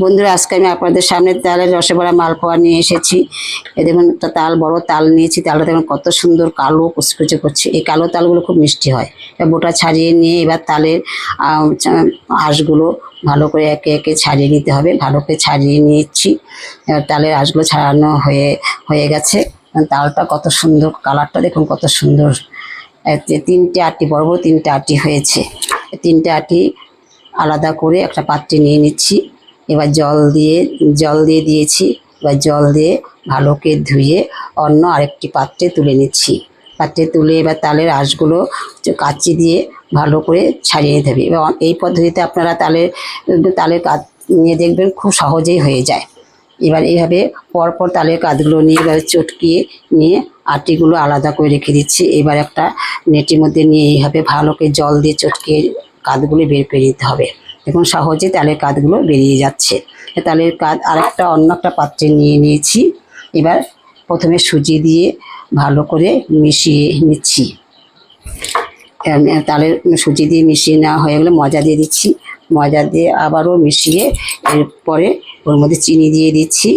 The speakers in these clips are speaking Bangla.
বন্ধুরা, আজকে আমি আপনাদের সামনে তালের রসে ভরা মালপোয়া নিয়ে এসেছি। এই দেখুন, একটা তাল, বড় তাল নিয়েছি। তালটা দেখুন কত সুন্দর কালো কুচকুচে করছে। এই কালো তালগুলো খুব মিষ্টি হয়। বোটা ছাড়িয়ে নিয়ে এবার তালের আঁশগুলো ভালো করে একে একে ছাড়িয়ে নিতে হবে। ভালো করে ছাড়িয়ে নিচ্ছি। এবার তালের আঁশগুলো ছাড়ানো হয়ে গেছে। তালটা কত সুন্দর, কালারটা দেখুন কত সুন্দর। তিনটে আটি, বড় বড় তিনটে আটি হয়েছে। তিনটে আটি আলাদা করে একটা পাত্রে নিয়ে নিচ্ছি। এবার জল দিয়ে দিয়েছি। এবার জল দিয়ে ভালো করে ধুয়ে অন্য আরেকটি পাত্রে তুলে নিচ্ছি। পাত্রে তুলে এবার তালের আঁশগুলো কাঁচি দিয়ে ভালো করে ছাড়িয়ে নিতে হবে। এবার এই পদ্ধতিতে আপনারা তালের কাজ নিয়ে দেখবেন খুব সহজেই হয়ে যায়। এবার এইভাবে পরপর তালের কাঁধগুলো নিয়ে এবার চটকিয়ে নিয়ে আটিগুলো আলাদা করে রেখে দিচ্ছি। এবার একটা নেটের মধ্যে নিয়ে এইভাবে ভালো করে জল দিয়ে চটকিয়ে কাঁধগুলো বের করে দিতে হবে। দেখুন সহজে তালের কাঁধগুলো বেরিয়ে যাচ্ছে। তালের কাঁধ আরেকটা অন্য একটা পাত্রে নিয়ে নিয়েছি। এবার প্রথমে সুজি দিয়ে ভালো করে মিশিয়ে নিচ্ছি। তালের সুজি দিয়ে মিশিয়ে নেওয়া হয়ে গেলে মজা দিয়ে দিচ্ছি। মজা দিয়ে আবারও মিশিয়ে এরপরে ওর মধ্যে চিনি দিয়ে দিচ্ছি।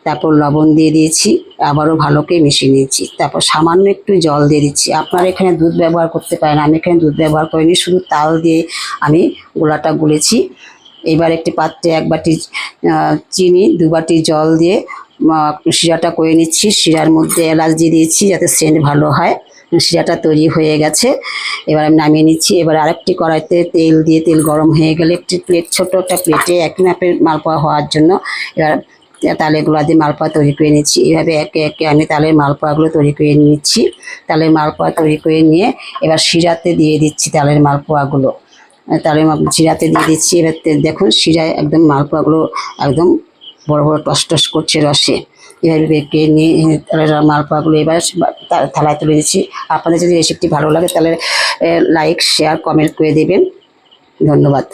তারপর লবণ দিয়ে দিয়েছি। আবারও ভালো করে মিশিয়ে নিয়েছি। তারপর সামান্য একটু জল দিয়ে দিচ্ছি। আপনারা এখানে দুধ ব্যবহার করতে পারেন, আমি এখানে দুধ ব্যবহার করিনি, শুধু তাল দিয়ে আমি গোলাটা গুলেছি। এবার একটি পাত্রে 1 বাটি চিনি, 2 বাটি জল দিয়ে শিরাটা করে নিচ্ছি। শিরার মধ্যে এলাচ দিয়ে দিয়েছি যাতে সেন্ট ভালো হয়। শিরাটা তৈরি হয়ে গেছে। এবার আমি নামিয়ে নিচ্ছি। এবার আরেকটি কড়াইতে তেল দিয়ে, তেল গরম হয়ে গেলে একটি ছোট একটা প্লেটে এক মাপের মালপোয়া হওয়ার জন্য এবার তালের গোলা দিয়ে মালপোয়া তৈরি করে নিচ্ছি। এইভাবে একে একে আমি তালের মালপোয়াগুলো তৈরি করে নিচ্ছি। তালের মালপোয়া তৈরি করে নিয়ে এবার শিরাতে দিয়ে দিচ্ছি তালের মালপোয়াগুলো। শিরাতে দিয়ে দিচ্ছি। এবার দেখুন শিরায় একদম মালপোয়াগুলো একদম বড় বড় টস টস করছে রসে। এভাবে বেঁকে নিয়ে মালপোয়াগুলো এবার থালায় তুলে দিচ্ছি। আপনাদের যদি রেসিপিটি ভালো লাগে তাহলে লাইক, শেয়ার, কমেন্ট করে দেবেন। ধন্যবাদ।